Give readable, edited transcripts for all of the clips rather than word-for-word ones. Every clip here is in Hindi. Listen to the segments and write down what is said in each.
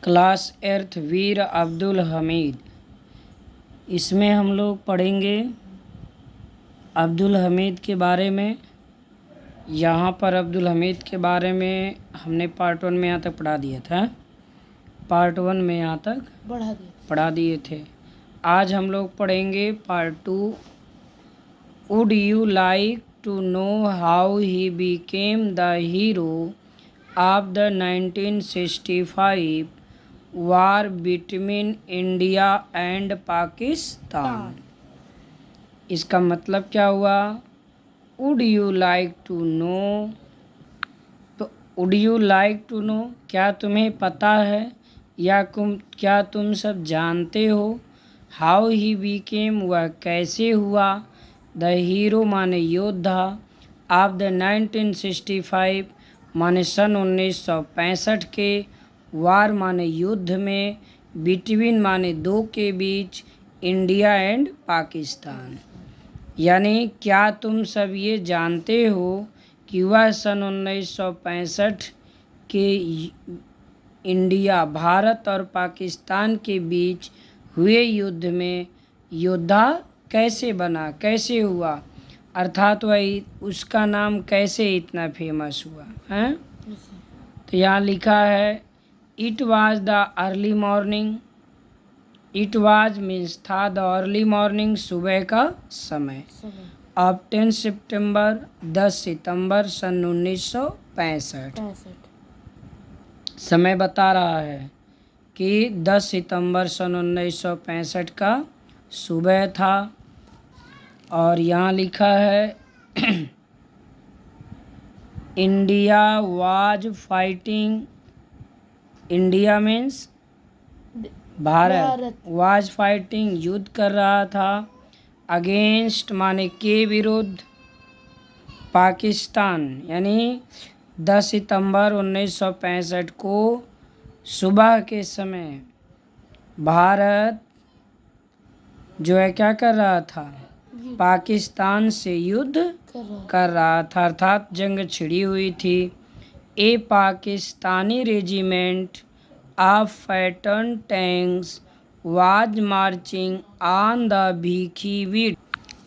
क्लास एर्थ वीर अब्दुल हमीद। इसमें हम लोग पढ़ेंगे अब्दुल हमीद के बारे में। यहाँ पर अब्दुल हमीद के बारे में हमने पार्ट 1 में यहाँ तक पढ़ा दिया था। पार्ट 1 में यहाँ तक पढ़ा दिए थे। आज हम लोग पढ़ेंगे part 2। Would you like to know how he became the hero of the 1965 war between India and Pakistan. इसका मतलब क्या हुआ? Would you like to know, तो would you like to know, क्या तुम्हें पता है या क्या तुम सब जानते हो? हाउ ही बिकेम, वह कैसे हुआ, द हीरो माने योद्धा, ऑफ द 1965 माने सन 1965 के, वार माने युद्ध में, बिटवीन माने दो के बीच, इंडिया एंड पाकिस्तान। यानी क्या तुम सब ये जानते हो कि वह सन 1965 के इंडिया, भारत और पाकिस्तान के बीच हुए युद्ध में योद्धा कैसे बना, कैसे हुआ, अर्थात वही उसका नाम कैसे इतना फेमस हुआ है। तो यहाँ लिखा है it was the early morning. It was means था, द अर्ली मॉर्निंग सुबह का समय, ऑफ 10 सितंबर 10 सितंबर सन 1965। समय बता रहा है कि 10 सितंबर सन 1965 का सुबह था। और यहाँ लिखा है India was fighting, India means Bharat, was fighting युद्ध कर रहा था, अगेंस्ट माने के विरुद्ध, पाकिस्तान। यानी 10 सितंबर 1965 को सुबह के समय भारत जो है क्या कर रहा था? पाकिस्तान से युद्ध कर रहा था, अर्थात जंग छिड़ी हुई थी। A Pakistani regiment of patton tanks was marching on the Bhikhiwind.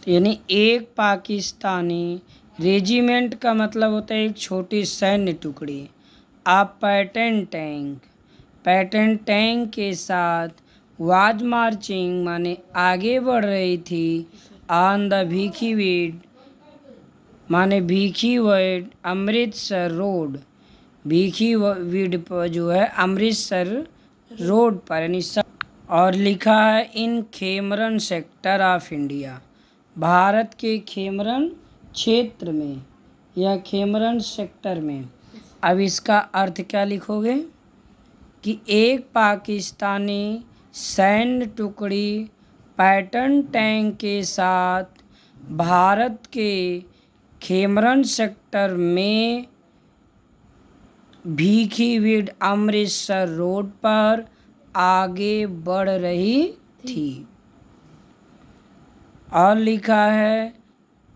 यानी एक पाकिस्तानी रेजिमेंट का मतलब होता है एक छोटी सैन्य टुकड़ी। Of Patton tank, Patton tank के साथ, वाज मार्चिंग माने आगे बढ़ रही थी, ऑन द भीखी वीड माने Bhikhi weed Amritsar road, Bhikhi weed पर जो है अमृतसर रोड पर, यानी और लिखा है इन खेमरन सेक्टर ऑफ इंडिया, भारत के खेमरन क्षेत्र में या खेमरन सेक्टर में। अब इसका अर्थ क्या लिखोगे कि एक पाकिस्तानी सैन्य टुकड़ी पैटर्न टैंक के साथ भारत के खेमरन सेक्टर में भीखीवीड अमृतसर रोड पर आगे बढ़ रही थी। और लिखा है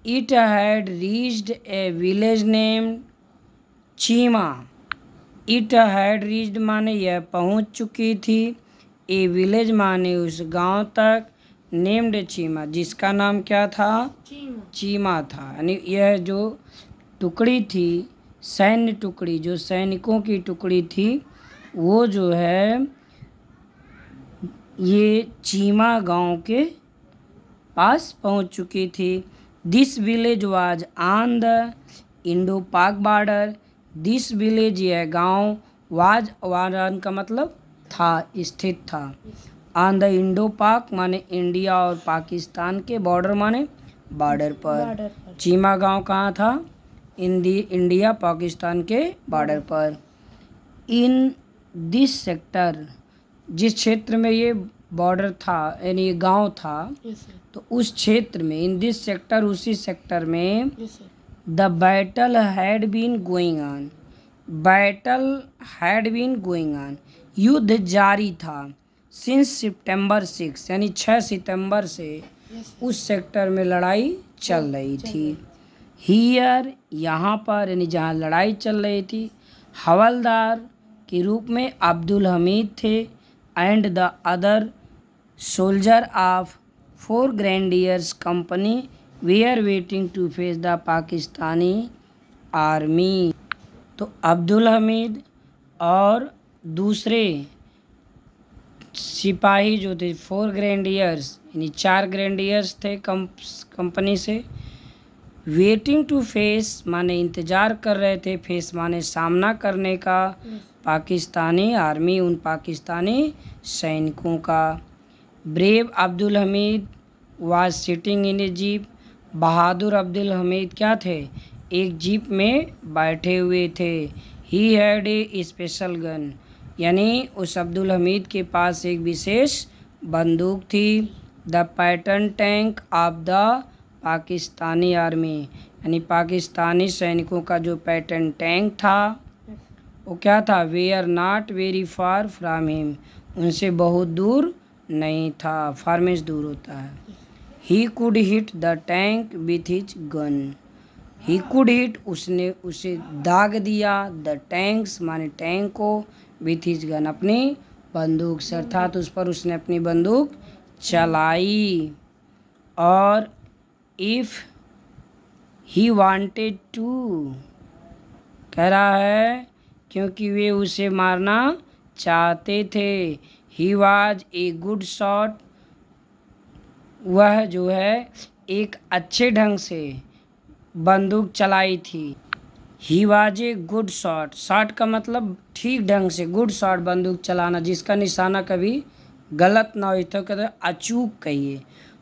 it had reached A village named Cheema. It had reached माने यह पहुंच चुकी थी, ए विलेज माने उस गांव तक, नेम्ड चीमा जिसका नाम क्या था? चीमा था। यानी यह जो टुकड़ी थी, सैन्य टुकड़ी, जो सैनिकों की टुकड़ी थी, वो जो है ये चीमा गांव के पास पहुंच चुकी थी। This village was on the Indo पाक बॉर्डर। दिस विलेज, यह गांव, वाज का मतलब था, स्थित था, ऑन द इंडो पाक माने इंडिया और पाकिस्तान के बॉर्डर माने बॉर्डर पर। चीमा गांव कहाँ था? इंडिया पाकिस्तान के बॉर्डर पर। इन दिस सेक्टर, जिस क्षेत्र में ये बॉर्डर था यानी ये गांव था, तो उस क्षेत्र में, इन दिस सेक्टर, उसी सेक्टर में, the battle had been going on, battle had been going on, युद्ध जारी था, सिंस सितंबर 6 यानी 6 सितंबर से उस सेक्टर में लड़ाई चल रही थी। हियर, यहाँ पर, यानी जहाँ लड़ाई चल रही थी, हवलदार के रूप में अब्दुल हमीद थे and the other soldier of 4 grenadiers company we are waiting to face the Pakistani army. तो अब्दुल हमीद और दूसरे सिपाही जो थे 4 ग्रेनेडियर्स यानी 4 ग्रेनेडियर्स थे कंपनी से, वेटिंग टू फेस माने इंतज़ार कर रहे थे, फेस माने सामना करने का, पाकिस्तानी आर्मी उन पाकिस्तानी सैनिकों का। Brave Abdul Hamid was sitting in a jeep. बहादुर अब्दुल हमीद क्या थे? एक जीप में बैठे हुए थे। He had a special gun, यानी उस अब्दुल हमीद के पास एक विशेष बंदूक थी। The Patton tank of the Pakistani army, यानी पाकिस्तानी सैनिकों का जो पैटर्न टैंक था वो क्या था? They are not very far from him, उनसे बहुत दूर नहीं था, फार मीन्स दूर होता है। He could hit the tank with his gun, he could hit उसने उसे दाग दिया, द टैंक्स माने टैंक को, विथ हिज गन अपनी बंदूक से, अर्थात उस पर उसने अपनी बंदूक चलाई। और इफ़ ही वांटेड टू, कह रहा है क्योंकि वे उसे मारना चाहते थे। He was a good shot, वह जो है एक अच्छे ढंग से बंदूक चलाई थी। He was a good shot, shot का मतलब ठीक ढंग से, गुड शॉट बंदूक चलाना जिसका निशाना कभी गलत ना हो, तो कहते अचूक कहिए।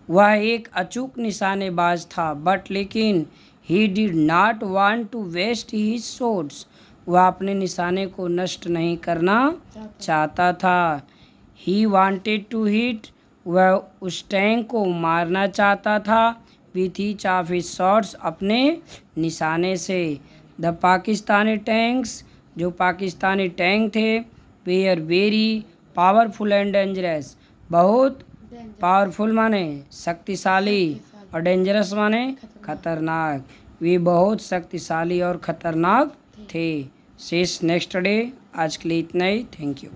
वह एक अचूक निशानेबाज था, बट लेकिन he did not want to waste his shots, वह अपने निशाने को नष्ट नहीं करना चाहता था। ही वांटेड टू हिट, वह उस टैंक को मारना चाहता था, with each of his shots अपने निशाने से। द पाकिस्तानी टैंक्स, जो पाकिस्तानी टैंक थे, they are very powerful and dangerous, बहुत पावरफुल माने शक्तिशाली और डेंजरस माने खतरनाक, वे बहुत शक्तिशाली और खतरनाक थे। शेष नेक्स्ट डे। आज के लिए इतना ही, थैंक यू।